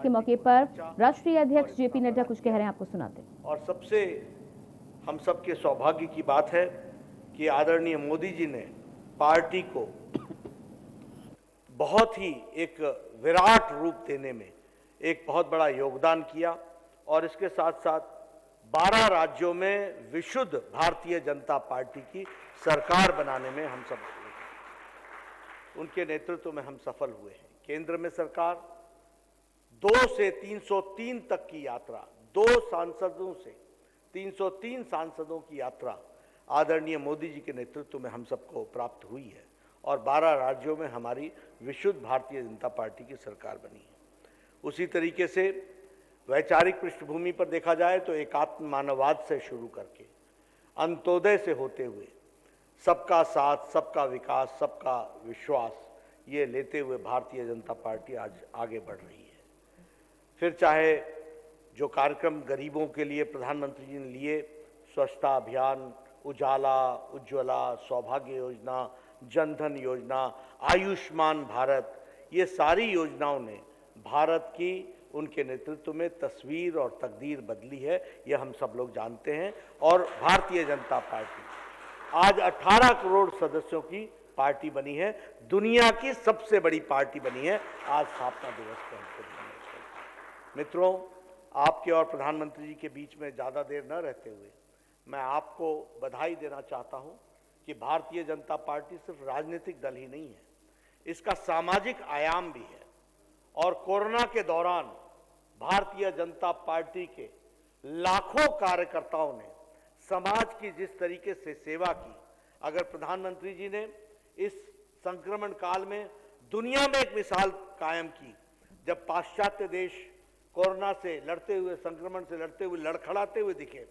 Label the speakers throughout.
Speaker 1: के मौके पर राष्ट्रीय अध्यक्ष जेपी नड्डा कुछ कह रहे हैं, आपको सुनाते हैं।
Speaker 2: और सबसे हम सबके सौभाग्य की बात है कि आदरणीय मोदी जी ने पार्टी को बहुत ही एक विराट रूप देने में एक बहुत बड़ा योगदान किया और इसके साथ साथ 12 राज्यों में विशुद्ध भारतीय जनता पार्टी की सरकार बनाने में हम सब उनके नेतृत्व में हम सफल हुए हैं। केंद्र में सरकार 2 से 303 तक की यात्रा, 2 सांसदों से 303 सांसदों की यात्रा आदरणीय मोदी जी के नेतृत्व में हम सबको प्राप्त हुई है और 12 राज्यों में हमारी विशुद्ध भारतीय जनता पार्टी की सरकार बनी है। उसी तरीके से वैचारिक पृष्ठभूमि पर देखा जाए तो एकात्म मानववाद से शुरू करके अंत्योदय से होते हुए सबका साथ, सबका विकास, सबका विश्वास, ये लेते हुए भारतीय जनता पार्टी आज आगे बढ़ रही है। फिर चाहे जो कार्यक्रम गरीबों के लिए प्रधानमंत्री जी ने लिए, स्वच्छता अभियान, उजाला, उज्ज्वला, सौभाग्य योजना, जनधन योजना, आयुष्मान भारत, ये सारी योजनाओं ने भारत की उनके नेतृत्व में तस्वीर और तकदीर बदली है, ये हम सब लोग जानते हैं। और भारतीय जनता पार्टी आज 18 करोड़ सदस्यों की पार्टी बनी है, दुनिया की सबसे बड़ी पार्टी बनी है आज स्थापना दिवस पर। मित्रों, आपके और प्रधानमंत्री जी के बीच में ज़्यादा देर न रहते हुए मैं आपको बधाई देना चाहता हूं कि भारतीय जनता पार्टी सिर्फ राजनीतिक दल ही नहीं है, इसका सामाजिक आयाम भी है। और कोरोना के दौरान भारतीय जनता पार्टी के लाखों कार्यकर्ताओं ने समाज की जिस तरीके से सेवा की, अगर प्रधानमंत्री जी ने इस संक्रमण काल में दुनिया में एक मिसाल कायम की, जब पाश्चात्य देश कोरोना से लड़ते हुए, संक्रमण से लड़ते हुए, लड़खड़ाते हुए दिखे,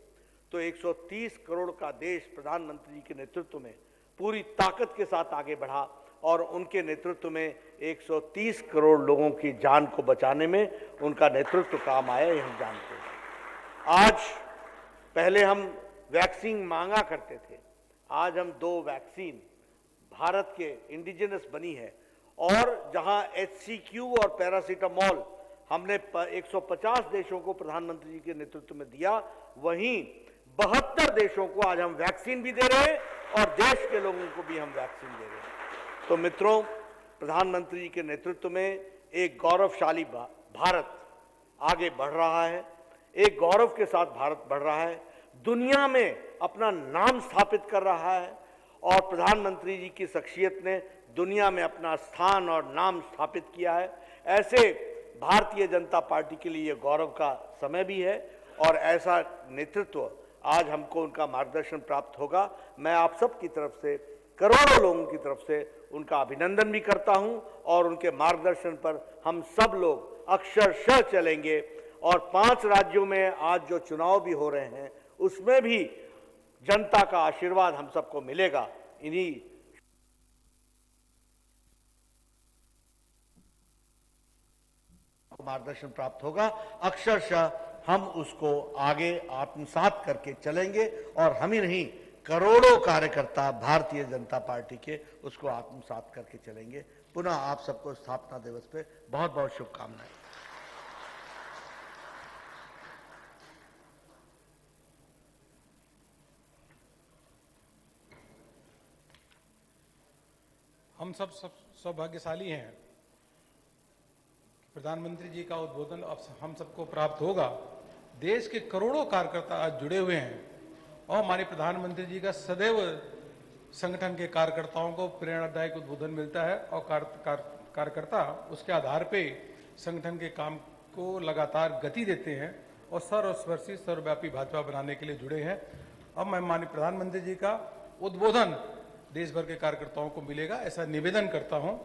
Speaker 2: तो 130 करोड़ का देश प्रधानमंत्री जी के नेतृत्व में पूरी ताकत के साथ आगे बढ़ा और उनके नेतृत्व में 130 करोड़ लोगों की जान को बचाने में उनका नेतृत्व काम आया, ये हम जानते हैं। आज पहले हम वैक्सीन मांगा करते थे, आज हम 2 वैक्सीन भारत के इंडिजिनस बनी है और जहां HCQ और पैरासीटामोल हमने 150 देशों को प्रधानमंत्री जी के नेतृत्व में दिया, वहीं 72 देशों को आज हम वैक्सीन भी दे रहे हैं और देश के लोगों को भी हम वैक्सीन दे रहे हैं। तो मित्रों, प्रधानमंत्री जी के नेतृत्व में एक गौरवशाली भारत आगे बढ़ रहा है, एक गौरव के साथ भारत बढ़ रहा है, दुनिया में अपना नाम स्थापित कर रहा है और प्रधानमंत्री जी की शख्सियत ने दुनिया में अपना स्थान और नाम स्थापित किया है। ऐसे भारतीय जनता पार्टी के लिए गौरव का समय भी है और ऐसा नेतृत्व आज हमको उनका मार्गदर्शन प्राप्त होगा। मैं आप सब की तरफ से, करोड़ों लोगों की तरफ से उनका अभिनंदन भी करता हूं और उनके मार्गदर्शन पर हम सब लोग अक्षरशः चलेंगे। और 5 राज्यों में आज जो चुनाव भी हो रहे हैं उसमें भी जनता का आशीर्वाद हम सबको मिलेगा, इन्हीं मार्गदर्शन प्राप्त होगा। अक्षरशः हम उसको आगे आत्मसात करके चलेंगे और हम ही नहीं, करोड़ों कार्यकर्ता भारतीय जनता पार्टी के उसको आत्मसात करके चलेंगे। पुनः आप सबको स्थापना दिवस पे बहुत बहुत शुभकामनाएं।
Speaker 3: हम सब सौभाग्यशाली हैं, प्रधानमंत्री जी का उद्बोधन अब हम सबको प्राप्त होगा। देश के करोड़ों कार्यकर्ता आज जुड़े हुए हैं और हमारे प्रधानमंत्री जी का सदैव संगठन के कार्यकर्ताओं को प्रेरणादायक उद्बोधन मिलता है और कार्यकर्ता उसके आधार पे संगठन के काम को लगातार गति देते हैं और सर्वस्पर्शी सर्वव्यापी भाजपा बनाने के लिए जुड़े हैं। अब मैं माननीय प्रधानमंत्री जी का उद्बोधन देश भर के कार्यकर्ताओं को मिलेगा, ऐसा निवेदन करता हूं।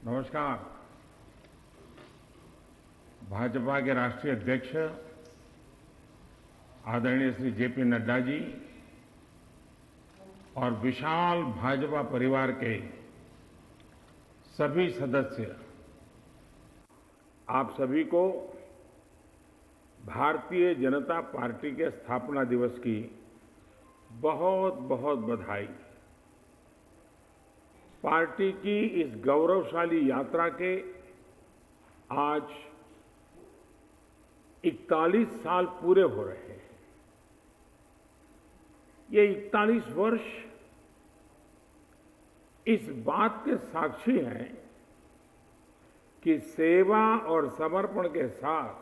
Speaker 4: नमस्कार। भाजपा के राष्ट्रीय अध्यक्ष आदरणीय श्री जेपी नड्डा जी और विशाल भाजपा परिवार के सभी सदस्य, आप सभी को भारतीय जनता पार्टी के स्थापना दिवस की बहुत बहुत बधाई। पार्टी की इस गौरवशाली यात्रा के आज 41 साल पूरे हो रहे हैं। ये 41 वर्ष इस बात के साक्षी हैं कि सेवा और समर्पण के साथ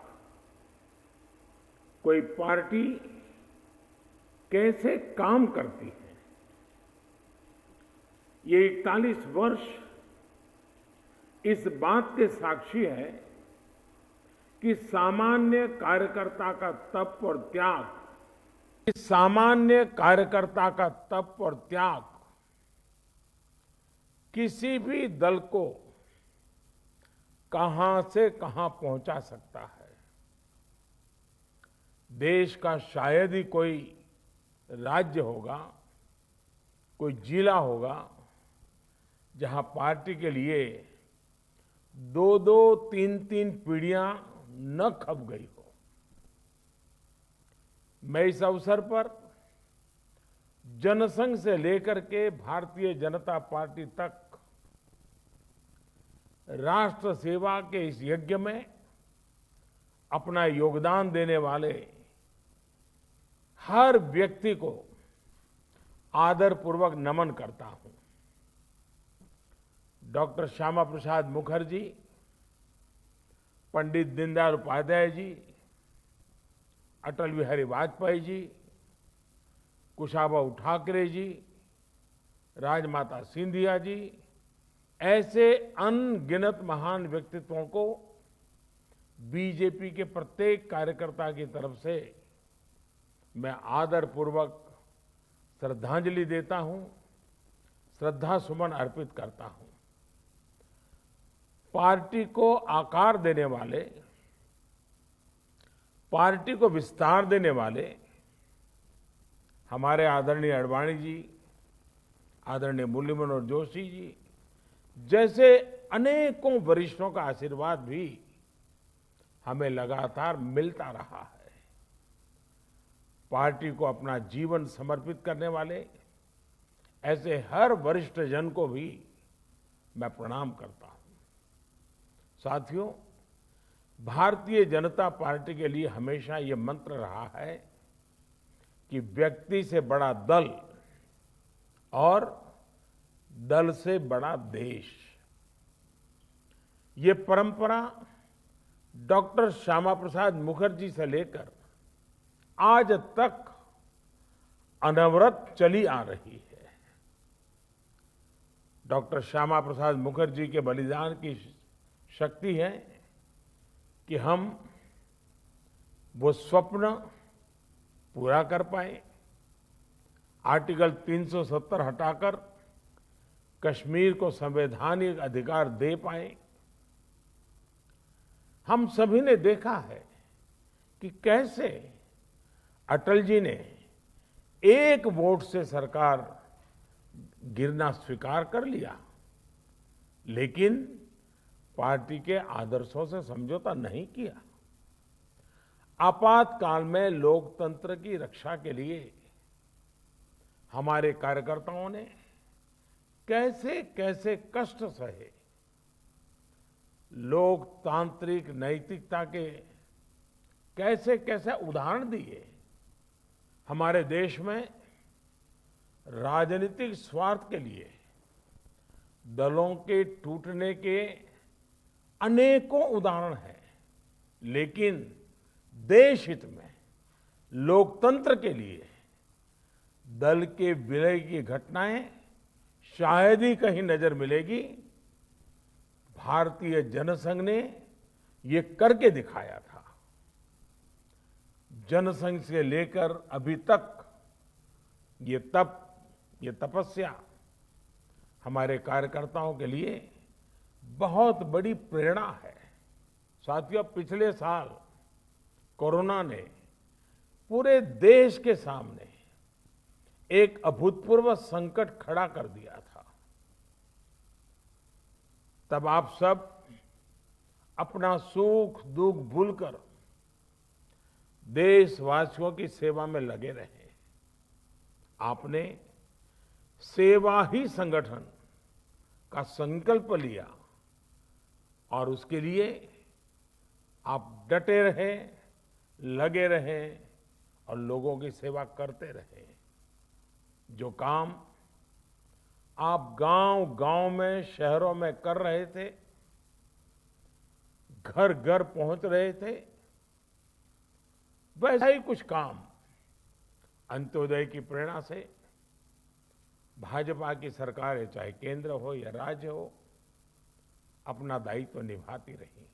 Speaker 4: कोई पार्टी कैसे काम करती है। ये 41 वर्ष इस बात के साक्षी है कि सामान्य कार्यकर्ता का तप और त्याग, किसी भी दल को कहां से कहां पहुंचा सकता है। देश का शायद ही कोई राज्य होगा, कोई जिला होगा, जहां पार्टी के लिए 2-2, 3-3 पीढ़ियां न खप गई हो। मैं इस अवसर पर जनसंघ से लेकर के भारतीय जनता पार्टी तक राष्ट्र सेवा के इस यज्ञ में अपना योगदान देने वाले हर व्यक्ति को आदरपूर्वक नमन करता हूं। डॉक्टर श्यामा प्रसाद मुखर्जी, पंडित दीनदयाल उपाध्याय जी, अटल बिहारी वाजपेयी जी, कुशाभाऊ ठाकरे जी, राजमाता सिंधिया जी, ऐसे अनगिनत महान व्यक्तित्वों को बीजेपी के प्रत्येक कार्यकर्ता की तरफ से मैं आदरपूर्वक श्रद्धांजलि देता हूं, श्रद्धा सुमन अर्पित करता हूं। पार्टी को आकार देने वाले, पार्टी को विस्तार देने वाले हमारे आदरणीय आडवाणी जी, आदरणीय मुरली मनोहर जोशी जी जैसे अनेकों वरिष्ठों का आशीर्वाद भी हमें लगातार मिलता रहा है। पार्टी को अपना जीवन समर्पित करने वाले ऐसे हर वरिष्ठ जन को भी मैं प्रणाम करता हूं। साथियों, भारतीय जनता पार्टी के लिए हमेशा ये मंत्र रहा है कि व्यक्ति से बड़ा दल और दल से बड़ा देश। ये परंपरा डॉक्टर श्यामा प्रसाद मुखर्जी से लेकर आज तक अनवरत चली आ रही है। डॉक्टर श्यामा प्रसाद मुखर्जी के बलिदान की शक्ति है कि हम वो स्वप्न पूरा कर पाए। आर्टिकल 370 हटाकर कश्मीर को संवैधानिक अधिकार दे पाए। हम सभी ने देखा है कि कैसे अटल जी ने एक वोट से सरकार गिरना स्वीकार कर लिया, लेकिन पार्टी के आदर्शों से समझौता नहीं किया। आपातकाल में लोकतंत्र की रक्षा के लिए हमारे कार्यकर्ताओं ने कैसे कैसे कष्ट सहे। लोकतांत्रिक नैतिकता के कैसे कैसे उदाहरण दिए। हमारे देश में राजनीतिक स्वार्थ के लिए दलों के टूटने के अनेकों उदाहरण हैं, लेकिन देश हित में लोकतंत्र के लिए दल के विलय की घटनाएं शायद ही कहीं नजर मिलेगी। भारतीय जनसंघ ने ये करके दिखाया था। जनसंघ से लेकर अभी तक ये तपस्या हमारे कार्यकर्ताओं के लिए बहुत बड़ी प्रेरणा है। साथियों, पिछले साल कोरोना ने पूरे देश के सामने एक अभूतपूर्व संकट खड़ा कर दिया था। तब आप सब अपना सुख दुख भूलकर देशवासियों की सेवा में लगे रहे। आपने सेवा ही संगठन, का संकल्प लिया और उसके लिए आप डटे रहे, लगे रहे और लोगों की सेवा करते रहे। जो काम आप गांव-गांव में, शहरों में कर रहे थे, घर-घर पहुंच रहे थे, वैसा ही कुछ काम अंत्योदय की प्रेरणा से भाजपा की सरकारें, चाहे केंद्र हो या राज्य हो, अपना दायित्व निभाती रही।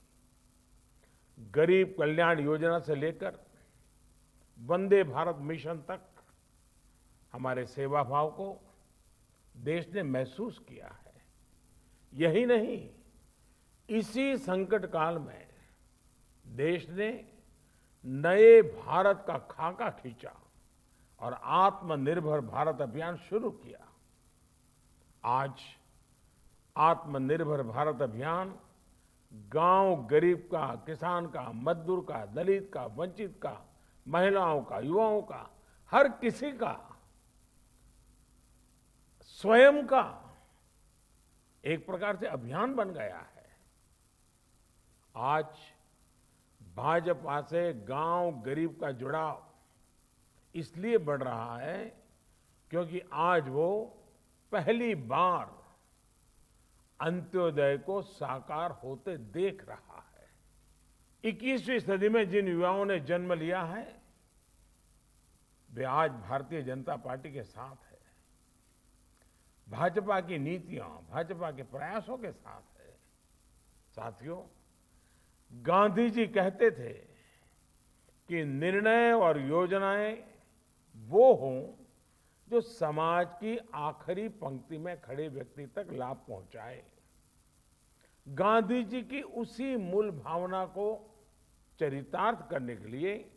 Speaker 4: गरीब कल्याण योजना से लेकर वंदे भारत मिशन तक हमारे सेवा भाव को देश ने महसूस किया है। यही नहीं, इसी संकट काल में देश ने नए भारत का खाका खींचा और आत्मनिर्भर भारत अभियान शुरू किया। आज आत्मनिर्भर भारत अभियान गांव गरीब का, किसान का, मजदूर का, दलित का, वंचित का, महिलाओं का, युवाओं का, हर किसी का स्वयं का एक प्रकार से अभियान बन गया है। आज भाजपा से गांव गरीब का जुड़ाव इसलिए बढ़ रहा है क्योंकि आज वो पहली बार अंत्योदय को साकार होते देख रहा है। 21वीं सदी में जिन युवाओं ने जन्म लिया है, वे आज भारतीय जनता पार्टी के साथ है, भाजपा की नीतियां, भाजपा के प्रयासों के साथ है। साथियों, गांधी जी कहते थे कि निर्णय और योजनाएं वो हों जो समाज की आखिरी पंक्ति में खड़े व्यक्ति तक लाभ पहुंचाए। गांधी जी की उसी मूल भावना को चरितार्थ करने के लिए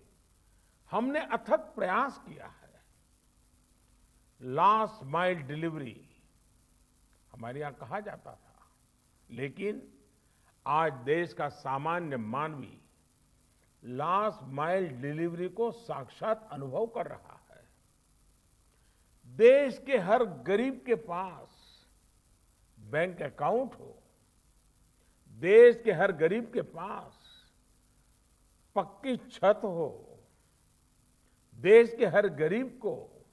Speaker 4: हमने अथक प्रयास किया है। लास्ट माइल डिलीवरी हमारे यहां कहा जाता था, लेकिन आज देश का सामान्य मानवी लास्ट माइल डिलीवरी को साक्षात अनुभव कर रहा है। देश के हर गरीब के पास बैंक अकाउंट हो, देश के हर गरीब के पास पक्की छत हो, देश के हर गरीब को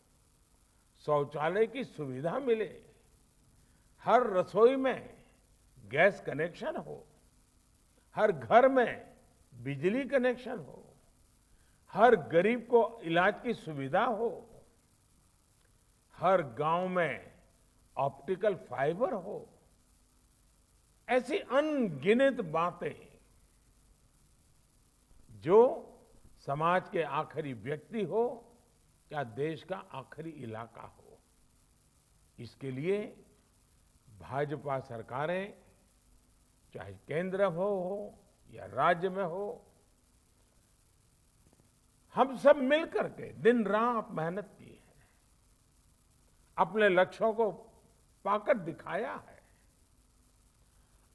Speaker 4: शौचालय की सुविधा मिले, हर रसोई में गैस कनेक्शन हो, हर घर में बिजली कनेक्शन हो, हर गरीब को इलाज की सुविधा हो, हर गांव में ऑप्टिकल फाइबर हो। ऐसी अनगिनत बातें जो समाज के आखिरी व्यक्ति हो या देश का आखिरी इलाका हो, इसके लिए भाजपा सरकारें, चाहे केंद्र हो या राज्य में हो, हम सब मिलकर के दिन रात मेहनत की है, अपने लक्ष्यों को पाकर दिखाया है।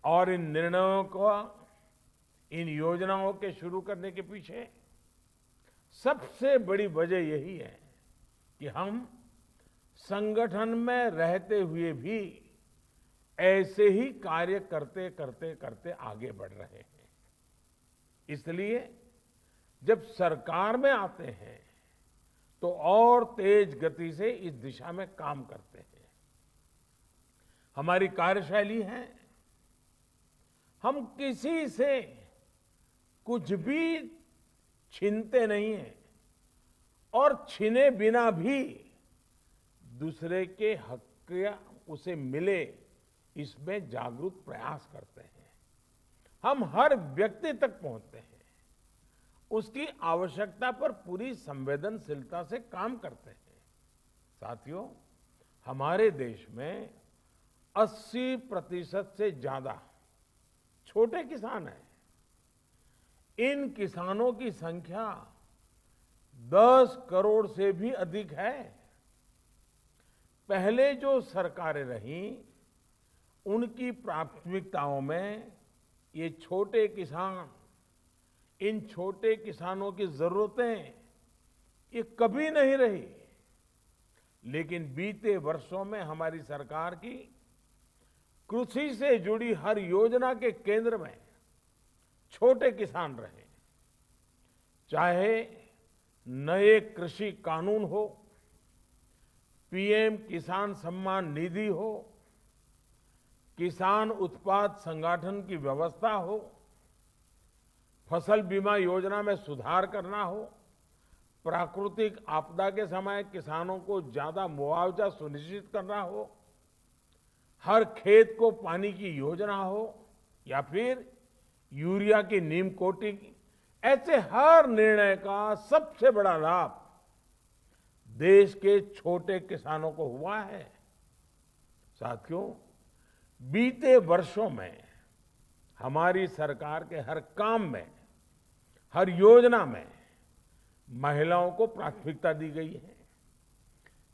Speaker 4: और इन निर्णयों को, इन योजनाओं के शुरू करने के पीछे सबसे बड़ी वजह यही है कि हम संगठन में रहते हुए भी ऐसे ही कार्य करते करते करते आगे बढ़ रहे हैं। इसलिए जब सरकार में आते हैं तो और तेज गति से इस दिशा में काम करते हैं। हमारी कार्यशैली है, हम किसी से कुछ भी छीनते नहीं हैं और छीने बिना भी दूसरे के हक या उसे मिले, इसमें जागरूक प्रयास करते हैं। हम हर व्यक्ति तक पहुंचते हैं, उसकी आवश्यकता पर पूरी संवेदनशीलता से काम करते हैं। साथियों, हमारे देश में 80% से ज्यादा छोटे किसान हैं। इन किसानों की संख्या 10 करोड़ से भी अधिक है। पहले जो सरकारें रहीं, उनकी प्राथमिकताओं में ये छोटे किसान, इन छोटे किसानों की जरूरतें ये कभी नहीं रही। लेकिन बीते वर्षों में हमारी सरकार की कृषि से जुड़ी हर योजना के केंद्र में छोटे किसान रहे, चाहे नए कृषि कानून हो, पीएम किसान सम्मान निधि हो, किसान उत्पाद संगठन की व्यवस्था हो, फसल बीमा योजना में सुधार करना हो, प्राकृतिक आपदा के समय किसानों को ज्यादा मुआवजा सुनिश्चित करना हो, हर खेत को पानी की योजना हो, या फिर यूरिया की नीम कोटिंग, ऐसे हर निर्णय का सबसे बड़ा लाभ देश के छोटे किसानों को हुआ है। साथियों, बीते वर्षों में हमारी सरकार के हर काम में, हर योजना में महिलाओं को प्राथमिकता दी गई है।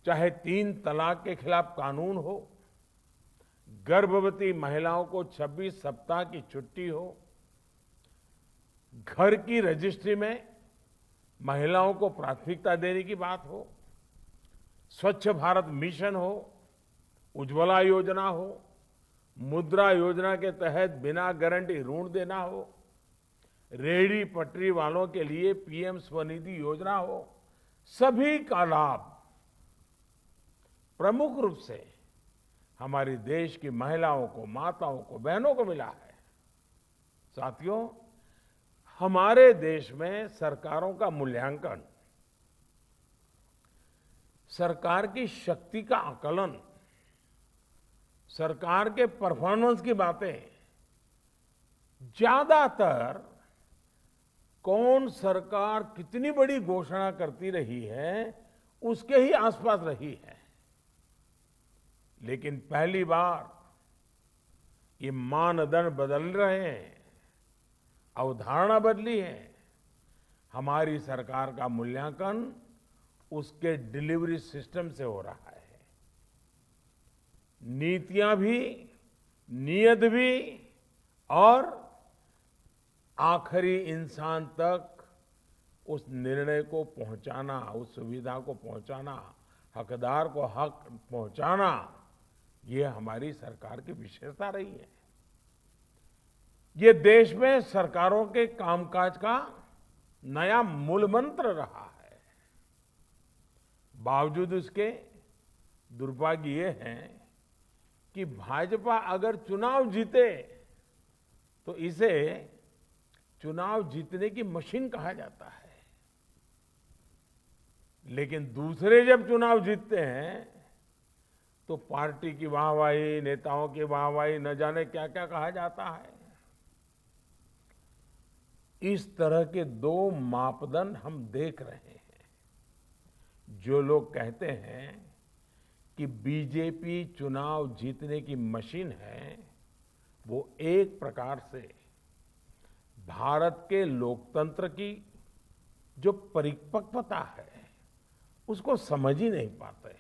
Speaker 4: चाहे 3 तलाक के खिलाफ कानून हो, गर्भवती महिलाओं को 26 सप्ताह की छुट्टी हो, घर की रजिस्ट्री में महिलाओं को प्राथमिकता देने की बात हो, स्वच्छ भारत मिशन हो, उज्ज्वला योजना हो, मुद्रा योजना के तहत बिना गारंटी ऋण देना हो, रेहड़ी पटरी वालों के लिए पीएम स्वनिधि योजना हो, सभी का लाभ प्रमुख रूप से हमारे देश की महिलाओं को, माताओं को, बहनों को मिला है। साथियों, हमारे देश में सरकारों का मूल्यांकन, सरकार की शक्ति का आकलन, सरकार के परफॉर्मेंस की बातें ज्यादातर कौन सरकार कितनी बड़ी घोषणा करती रही है उसके ही आसपास रही है। लेकिन पहली बार ये मानदंड बदल रहे हैं, अवधारणा बदली है। हमारी सरकार का मूल्यांकन उसके डिलीवरी सिस्टम से हो रहा है। नीतियां भी, नियत भी और आखिरी इंसान तक उस निर्णय को पहुंचाना, उस सुविधा को पहुंचाना, हकदार को हक पहुंचाना, ये हमारी सरकार की विशेषता रही है। ये देश में सरकारों के कामकाज का नया मूल मंत्र रहा है। बावजूद इसके दुर्भाग्य ये है कि भाजपा अगर चुनाव जीते तो इसे चुनाव जीतने की मशीन कहा जाता है, लेकिन दूसरे जब चुनाव जीतते हैं तो पार्टी की वाहवाही, नेताओं की वाहवाही, न जाने क्या क्या कहा जाता है। इस तरह के 2 मापदंड हम देख रहे हैं। जो लोग कहते हैं कि बीजेपी चुनाव जीतने की मशीन है, वो एक प्रकार से भारत के लोकतंत्र की जो परिपक्वता है उसको समझ ही नहीं पाते।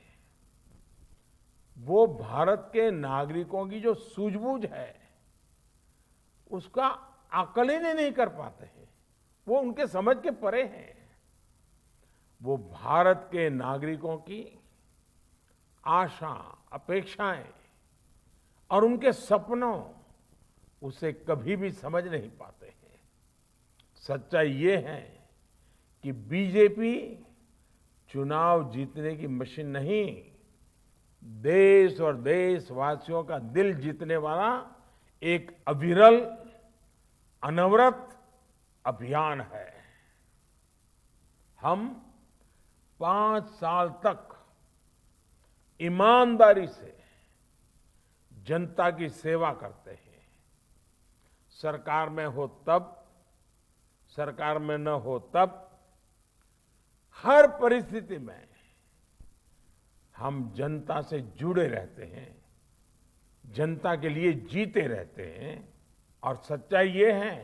Speaker 4: वो भारत के नागरिकों की जो सूझबूझ है उसका आकलन ही नहीं कर पाते हैं। वो उनके समझ के परे हैं। वो भारत के नागरिकों की आशा, अपेक्षाएं और उनके सपनों उसे कभी भी समझ नहीं पाते हैं। सच्चाई ये है कि बीजेपी चुनाव जीतने की मशीन नहीं, देश और देशवासियों का दिल जीतने वाला एक अविरल, अनवरत अभियान है। हम 5 साल तक ईमानदारी से जनता की सेवा करते हैं। सरकार में हो तब, सरकार में न हो तब, हर परिस्थिति में हम जनता से जुड़े रहते हैं, जनता के लिए जीते रहते हैं। और सच्चाई ये है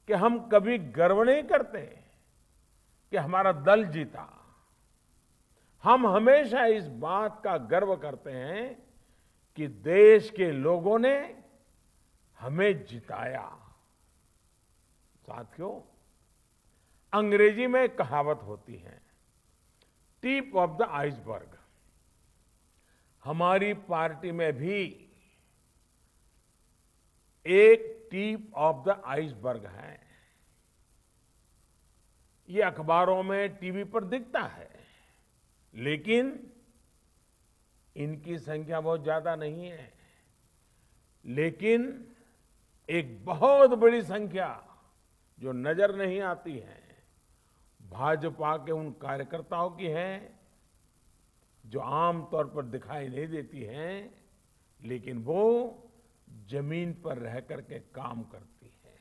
Speaker 4: कि हम कभी गर्व नहीं करते कि हमारा दल जीता। हम हमेशा इस बात का गर्व करते हैं कि देश के लोगों ने हमें जिताया। साथियों, अंग्रेजी में एक कहावत होती है, टिप ऑफ द आइसबर्ग। हमारी पार्टी में भी एक टिप ऑफ द आइसबर्ग है। ये अखबारों में, टीवी पर दिखता है, लेकिन इनकी संख्या बहुत ज्यादा नहीं है। लेकिन एक बहुत बड़ी संख्या जो नजर नहीं आती है, भाजपा के उन कार्यकर्ताओं की है जो आमतौर पर दिखाई नहीं देती हैं, लेकिन वो जमीन पर रह करके काम करती है।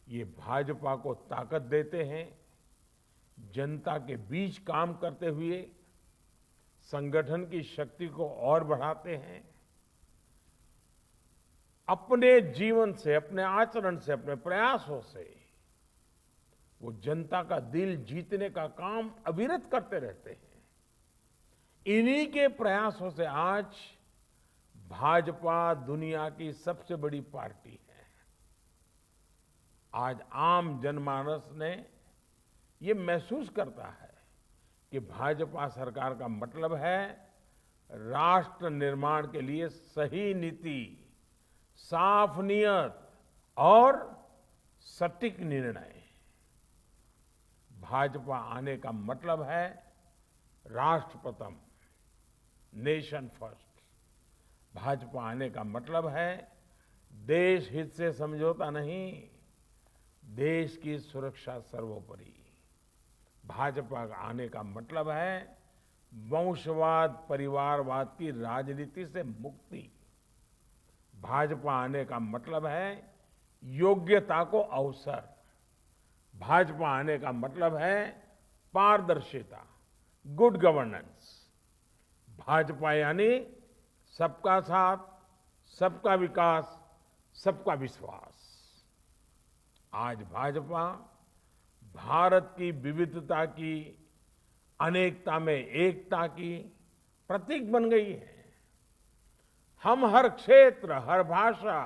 Speaker 4: ये भाजपा को ताकत देते हैं, जनता के बीच काम करते हुए संगठन की शक्ति को और बढ़ाते हैं। अपने जीवन से, अपने आचरण से, अपने प्रयासों से वो जनता का दिल जीतने का काम अविरत करते रहते हैं। इन्हीं के प्रयासों से आज भाजपा दुनिया की सबसे बड़ी पार्टी है। आज आम जनमानस ने ये महसूस करता है कि भाजपा सरकार का मतलब है राष्ट्र निर्माण के लिए सही नीति, साफ नियत और सटीक निर्णय। भाजपा आने का मतलब है राष्ट्र प्रथम, नेशन फर्स्ट। भाजपा आने का मतलब है देश हित से समझौता नहीं, देश की सुरक्षा सर्वोपरि। भाजपा का आने का मतलब है वंशवाद, परिवारवाद की राजनीति से मुक्ति। भाजपा आने का मतलब है योग्यता को अवसर। भाजपा आने का मतलब है पारदर्शिता, गुड गवर्नेंस। भाजपा यानी सबका साथ, सबका विकास, सबका विश्वास। आज भाजपा भारत की विविधता की, अनेकता में एकता की प्रतीक बन गई है। हम हर क्षेत्र, हर भाषा,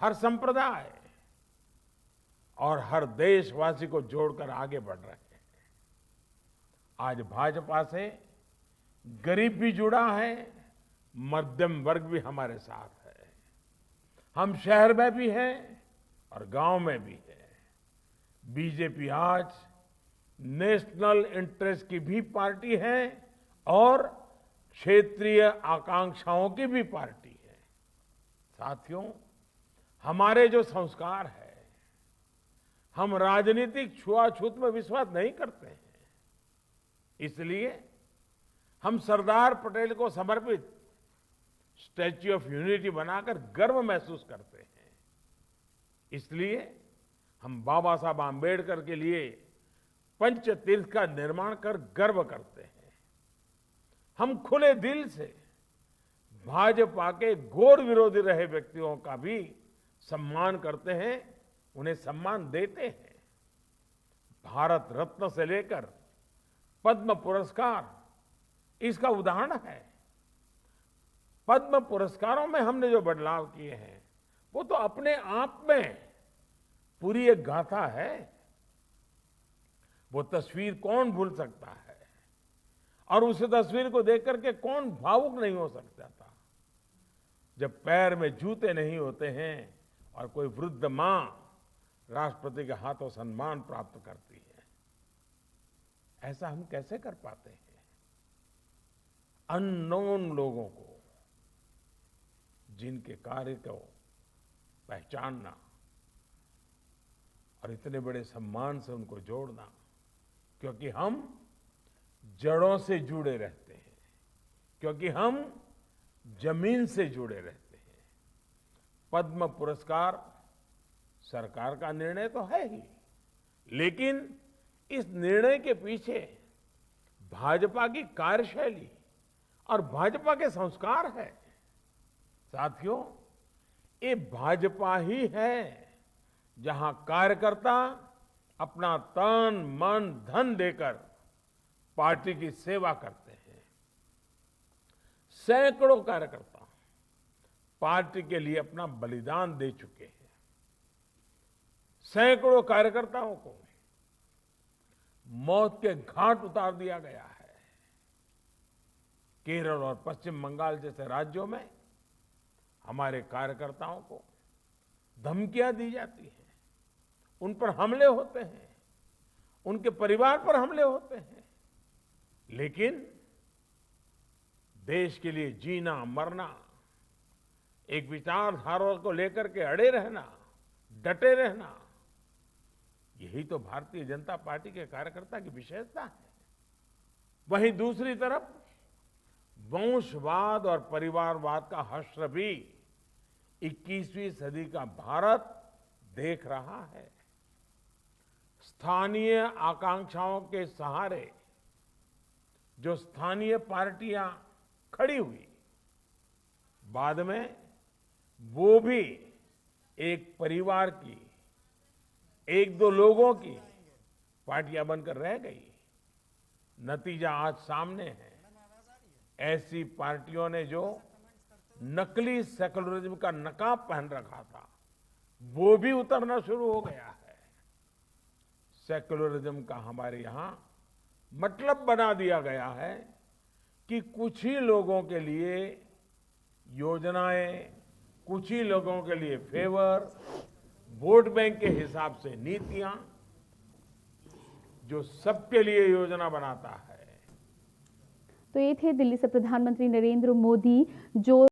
Speaker 4: हर संप्रदाय और हर देशवासी को जोड़कर आगे बढ़ रहे हैं। आज भाजपा से गरीब भी जुड़ा है, मध्यम वर्ग भी हमारे साथ है। हम शहर में भी हैं और गांव में भी हैं। बीजेपी आज नेशनल इंटरेस्ट की भी पार्टी है और क्षेत्रीय आकांक्षाओं की भी पार्टी है। साथियों, हमारे जो संस्कार है, हम राजनीतिक छुआछूत में विश्वास नहीं करते हैं। इसलिए हम सरदार पटेल को समर्पित स्टैच्यू ऑफ यूनिटी बनाकर गर्व महसूस करते हैं। इसलिए हम बाबा साहब आम्बेडकर के लिए पंचतीर्थ का निर्माण कर गर्व करते हैं। हम खुले दिल से भाजपा के घोर विरोधी रहे व्यक्तियों का भी सम्मान करते हैं, उन्हें सम्मान देते हैं। भारत रत्न से लेकर पद्म पुरस्कार इसका उदाहरण है। पद्म पुरस्कारों में हमने जो बदलाव किए हैं वो तो अपने आप में पूरी एक गाथा है। वो तस्वीर कौन भूल सकता है, और उस तस्वीर को देख करके कौन भावुक नहीं हो सकता था। जब पैर में जूते नहीं होते हैं और कोई वृद्ध मां राष्ट्रपति के हाथों सम्मान प्राप्त करती है, ऐसा हम कैसे कर पाते हैं। अननोन लोगों को, जिनके कार्य को पहचानना और इतने बड़े सम्मान से उनको जोड़ना, क्योंकि हम जड़ों से जुड़े रहते हैं, क्योंकि हम जमीन से जुड़े रहते हैं। पद्म पुरस्कार सरकार का निर्णय तो है ही, लेकिन इस निर्णय के पीछे भाजपा की कार्यशैली और भाजपा के संस्कार है। साथियों, ये भाजपा ही है जहां कार्यकर्ता अपना तन, मन, धन देकर पार्टी की सेवा करते हैं। सैकड़ों कार्यकर्ता पार्टी के लिए अपना बलिदान दे चुके हैं। सैकड़ों कार्यकर्ताओं को मौत के घाट उतार दिया गया है। केरल और पश्चिम बंगाल जैसे राज्यों में हमारे कार्यकर्ताओं को धमकियां दी जाती हैं, उन पर हमले होते हैं, उनके परिवार पर हमले होते हैं। लेकिन देश के लिए जीना मरना, एक विचारधारा को लेकर के अड़े रहना, डटे रहना, यही तो भारतीय जनता पार्टी के कार्यकर्ता की विशेषता है। वहीं दूसरी तरफ वंशवाद और परिवारवाद का हश्र भी 21वीं सदी का भारत देख रहा है। स्थानीय आकांक्षाओं के सहारे जो स्थानीय पार्टियां खड़ी हुई, बाद में वो भी एक परिवार की, एक दो लोगों की पार्टियां बनकर रह गई। नतीजा आज सामने है। ऐसी पार्टियों ने जो नकली सेकुलरिज्म का नकाब पहन रखा था, वो भी उतरना शुरू हो गया है। सेकुलरिज्म का हमारे यहां मतलब बना दिया गया है कि कुछ ही लोगों के लिए योजनाएं, कुछ ही लोगों के लिए फेवर, वोट बैंक के हिसाब से नीतियां, जो सबके लिए योजना बनाता है।
Speaker 1: तो ये थे दिल्ली से प्रधानमंत्री नरेंद्र मोदी जो